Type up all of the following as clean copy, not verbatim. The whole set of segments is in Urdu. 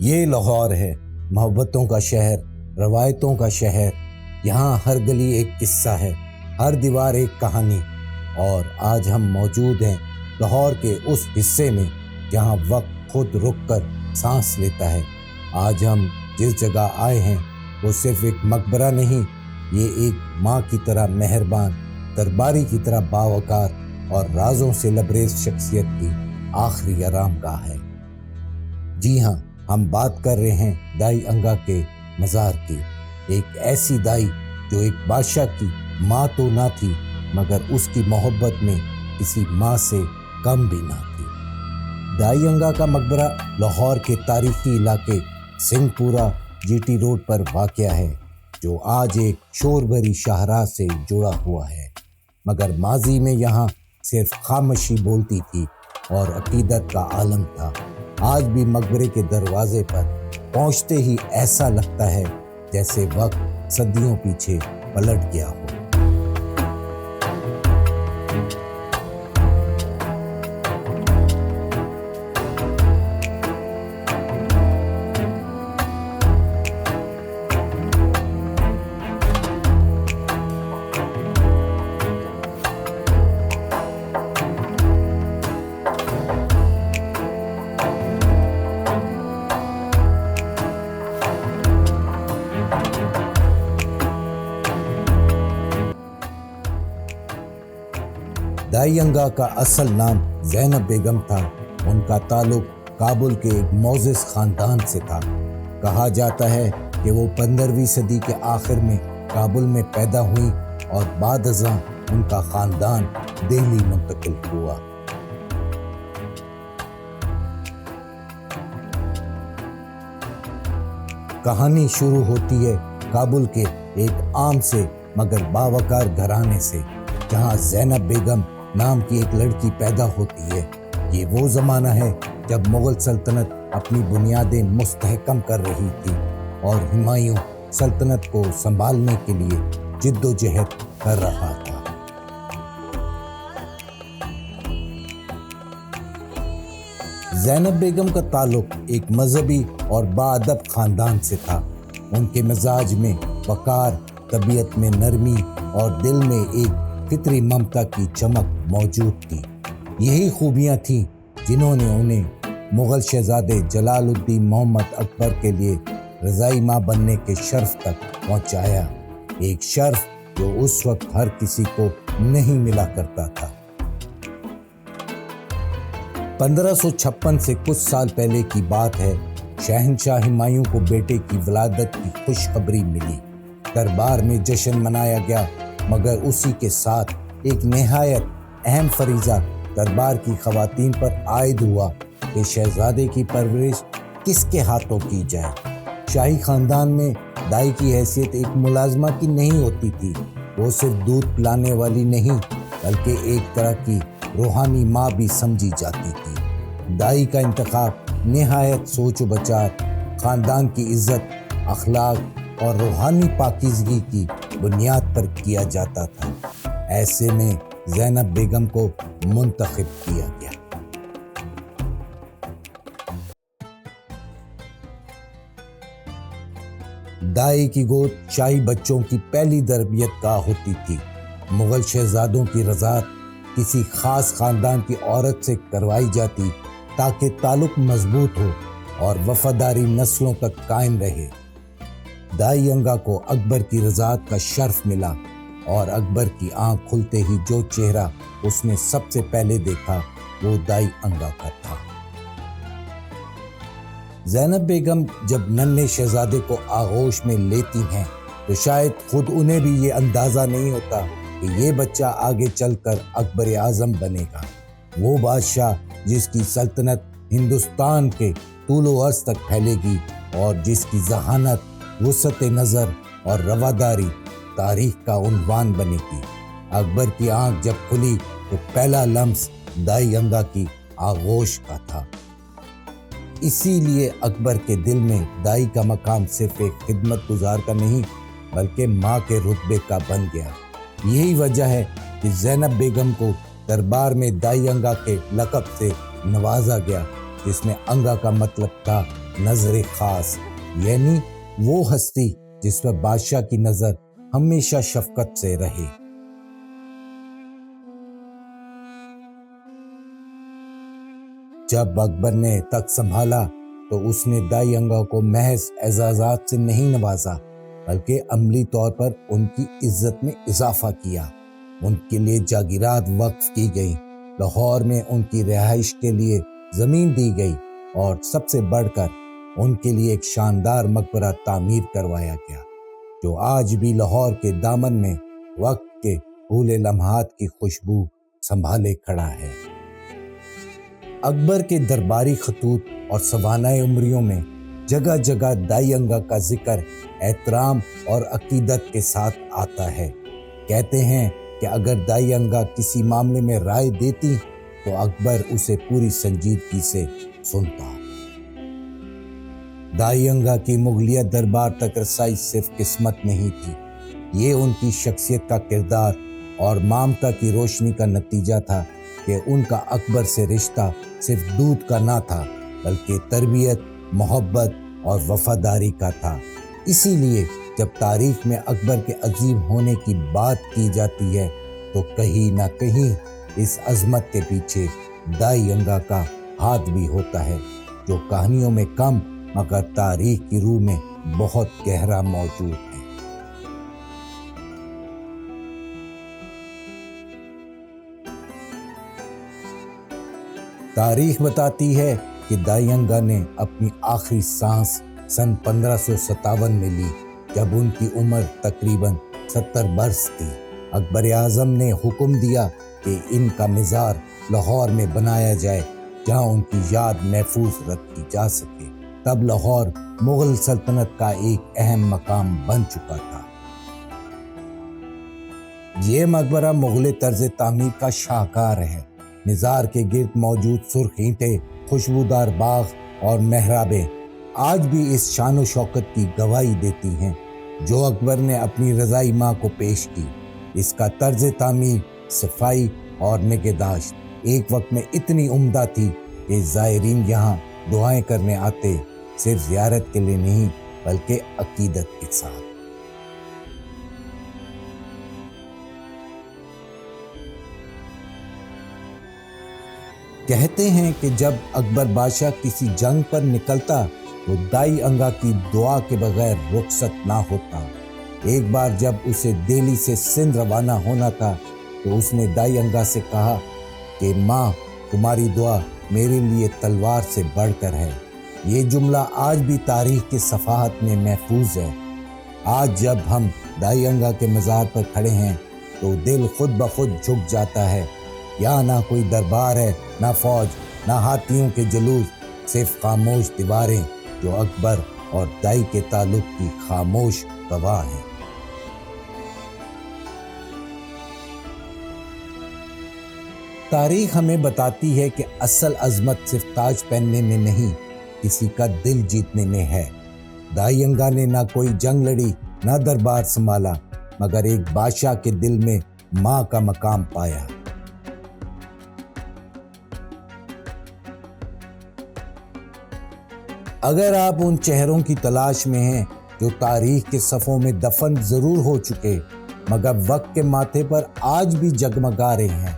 یہ لاہور ہے، محبتوں کا شہر، روایتوں کا شہر۔ یہاں ہر گلی ایک قصہ ہے، ہر دیوار ایک کہانی۔ اور آج ہم موجود ہیں لاہور کے اس حصے میں جہاں وقت خود رک کر سانس لیتا ہے۔ آج ہم جس جگہ آئے ہیں وہ صرف ایک مقبرہ نہیں، یہ ایک ماں کی طرح مہربان، درباری کی طرح باوقار اور رازوں سے لبریز شخصیت کی آخری آرام گاہ ہے۔ جی ہاں، ہم بات کر رہے ہیں دائی انگا کے مزار کی، ایک ایسی دائی جو ایک بادشاہ کی ماں تو نہ تھی مگر اس کی محبت میں کسی ماں سے کم بھی نہ تھی۔ دائی انگا کا مقبرہ لاہور کے تاریخی علاقے سنگھ پورہ جی ٹی روڈ پر واقع ہے، جو آج ایک شور بھری شاہراہ سے جڑا ہوا ہے، مگر ماضی میں یہاں صرف خاموشی بولتی تھی اور عقیدت کا عالم تھا۔ آج بھی مقبرے کے دروازے پر پہنچتے ہی ایسا لگتا ہے جیسے وقت صدیوں پیچھے پلٹ گیا ہو۔ دائی انگا کا اصل نام زینب بیگم تھا۔ ان کا تعلق کابل کے ایک معزز خاندان سے تھا۔ کہا جاتا ہے کہ وہ 15ویں صدی کے آخر میں کابل میں پیدا ہوئیں اور بعد ازاں ان کا خاندان دہلی منتقل ہوا۔ کہانی شروع ہوتی ہے کابل کے ایک عام سے مگر باوقار گھرانے سے، جہاں زینب بیگم نام کی ایک لڑکی پیدا ہوتی ہے۔ یہ وہ زمانہ ہے جب مغل سلطنت اپنی بنیادیں مستحکم کر رہی تھی اور ہمایوں سلطنت کو سنبھالنے کے لیے جد و جہد کر رہا تھا۔ زینب بیگم کا تعلق ایک مذہبی اور باادب خاندان سے تھا۔ ان کے مزاج میں وقار، طبیعت میں نرمی اور دل میں ایک فطری ممتا کی چمک موجود تھی۔ یہی خوبیاں تھیں جنہوں نے انہیں مغل شہزادے جلال الدین محمد اکبر کے لیے رضائی ماں بننے کے شرف تک پہنچایا، ایک شرف جو اس وقت ہر کسی کو نہیں ملا کرتا تھا۔ 1556 سے کچھ سال پہلے کی بات ہے، شہنشاہ ہمایوں کو بیٹے کی ولادت کی خوشخبری ملی۔ دربار میں جشن منایا گیا، مگر اسی کے ساتھ ایک نہایت اہم فریضہ دربار کی خواتین پر عائد ہوا کہ شہزادے کی پرورش کس کے ہاتھوں کی جائے۔ شاہی خاندان میں دائی کی حیثیت ایک ملازمہ کی نہیں ہوتی تھی، وہ صرف دودھ پلانے والی نہیں بلکہ ایک طرح کی روحانی ماں بھی سمجھی جاتی تھی۔ دائی کا انتخاب نہایت سوچ و بچار، خاندان کی عزت، اخلاق اور روحانی پاکیزگی کی بنیاد پر کیا جاتا تھا۔ ایسے میں زینب بیگم کو منتخب کیا گیا۔ دائی کی گود شاہی بچوں کی پہلی تربیت گاہ ہوتی تھی۔ مغل شہزادوں کی رضاعت کسی خاص خاندان کی عورت سے کروائی جاتی تاکہ تعلق مضبوط ہو اور وفاداری نسلوں تک قائم رہے۔ دائی انگا کو اکبر کی رضاعت کا شرف ملا اور اکبر کی آنکھ کھلتے ہی جو چہرہ اس نے سب سے پہلے دیکھا وہ دائی انگا کا تھا۔ زینب بیگم جب ننھے شہزادے کو آغوش میں لیتی ہیں تو شاید خود انہیں بھی یہ اندازہ نہیں ہوتا کہ یہ بچہ آگے چل کر اکبر اعظم بنے گا، وہ بادشاہ جس کی سلطنت ہندوستان کے طول و عرض تک پھیلے گی اور جس کی ذہانت، وسعت نظر اور رواداری تاریخ کا عنوان بنے گی۔ اکبر کی آنکھ جب کھلی تو پہلا لمس دائی انگا کی آغوش کا تھا۔ اسی لیے اکبر کے دل میں دائی کا مقام صرف ایک خدمت گزار کا نہیں بلکہ ماں کے رتبے کا بن گیا۔ یہی وجہ ہے کہ زینب بیگم کو دربار میں دائی انگا کے لقب سے نوازا گیا، جس میں انگا کا مطلب تھا نظر خاص، یعنی وہ ہستی جس پر بادشاہ کی نظر ہمیشہ شفقت سے رہے۔ جب اکبر نے تخت سنبھالا تو اس نے دائی انگا کو محض اعزازات سے نہیں نوازا، بلکہ عملی طور پر ان کی عزت میں اضافہ کیا۔ ان کے لیے جاگیرات وقف کی گئیں، لاہور میں ان کی رہائش کے لیے زمین دی گئی، اور سب سے بڑھ کر ان کے لیے ایک شاندار مقبرہ تعمیر کروایا گیا، جو آج بھی لاہور کے دامن میں وقت کے بھولے لمحات کی خوشبو سنبھالے کھڑا ہے۔ اکبر کے درباری خطوط اور سوانح عمریوں میں جگہ جگہ دائی انگا کا ذکر احترام اور عقیدت کے ساتھ آتا ہے۔ کہتے ہیں کہ اگر دائی انگا کسی معاملے میں رائے دیتی تو اکبر اسے پوری سنجیدگی سے سنتا۔ دائی انگا کی مغلیہ دربار تک رسائی صرف قسمت نہیں تھی، یہ ان کی شخصیت کا کردار اور ممتا کی روشنی کا نتیجہ تھا کہ ان کا اکبر سے رشتہ صرف دودھ کا نہ تھا، بلکہ تربیت، محبت اور وفاداری کا تھا۔ اسی لیے جب تاریخ میں اکبر کے عظیم ہونے کی بات کی جاتی ہے تو کہیں نہ کہیں اس عظمت کے پیچھے دائی انگا کا ہاتھ بھی ہوتا ہے، جو کہانیوں میں کم مگر تاریخ کی روح میں بہت گہرا موجود ہے۔ تاریخ بتاتی ہے کہ دائی انگا نے اپنی آخری سانس سن 1557 میں لی، جب ان کی عمر تقریباً 70 برس تھی۔ اکبر اعظم نے حکم دیا کہ ان کا مزار لاہور میں بنایا جائے، جہاں ان کی یاد محفوظ رکھی جا سکے۔ تب لاہور مغل سلطنت کا ایک اہم مقام بن چکا تھا۔ یہ مقبرہ مغل طرز تعمیر کا شاہکار ہے۔ مزار کے گرد موجود سرخ اینٹیں، خوشبودار باغ اور محرابیں آج بھی اس شان و شوکت کی گواہی دیتی ہیں جو اکبر نے اپنی رضائی ماں کو پیش کی۔ اس کا طرز تعمیر، صفائی اور نگہداشت ایک وقت میں اتنی عمدہ تھی کہ زائرین یہاں دعائیں کرنے آتے، صرف زیارت کے لیے نہیں بلکہ عقیدت کے ساتھ۔ کہتے ہیں کہ جب اکبر بادشاہ کسی جنگ پر نکلتا تو دائی انگا کی دعا کے بغیر رخصت نہ ہوتا۔ ایک بار جب اسے دہلی سے سندھ روانہ ہونا تھا تو اس نے دائی انگا سے کہا کہ ماں، تمہاری دعا میرے لیے تلوار سے بڑھ کر ہے۔ یہ جملہ آج بھی تاریخ کے صفحات میں محفوظ ہے۔ آج جب ہم دائی انگا کے مزار پر کھڑے ہیں تو دل خود بخود جھک جاتا ہے۔ یہاں نہ کوئی دربار ہے، نہ فوج، نہ ہاتھیوں کے جلوس، صرف خاموش دیواریں جو اکبر اور دائی کے تعلق کی خاموش گواہ ہیں۔ تاریخ ہمیں بتاتی ہے کہ اصل عظمت صرف تاج پہننے میں نہیں، کسی کا دل جیتنے میں ہے۔ دائی انگا نے نہ کوئی جنگ لڑی، نہ دربار سنبھالا، مگر ایک بادشاہ کے دل میں ماں کا مقام پایا۔ اگر آپ ان چہروں کی تلاش میں ہیں جو تاریخ کے صفوں میں دفن ضرور ہو چکے مگر وقت کے ماتھے پر آج بھی جگمگا رہے ہیں،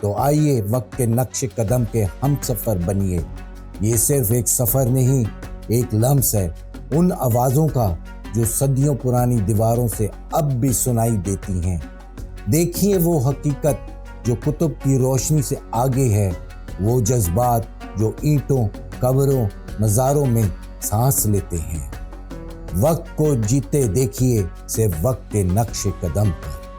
تو آئیے وقت کے نقش قدم کے ہم سفر بنیے۔ یہ صرف ایک سفر نہیں، ایک لمس ہے ان آوازوں کا جو صدیوں پرانی دیواروں سے اب بھی سنائی دیتی ہیں۔ دیکھیے وہ حقیقت جو کتب کی روشنی سے آگے ہے، وہ جذبات جو اینٹوں، قبروں، مزاروں میں سانس لیتے ہیں۔ وقت کو جیتے دیکھیے صرف وقت کے نقش قدم پر۔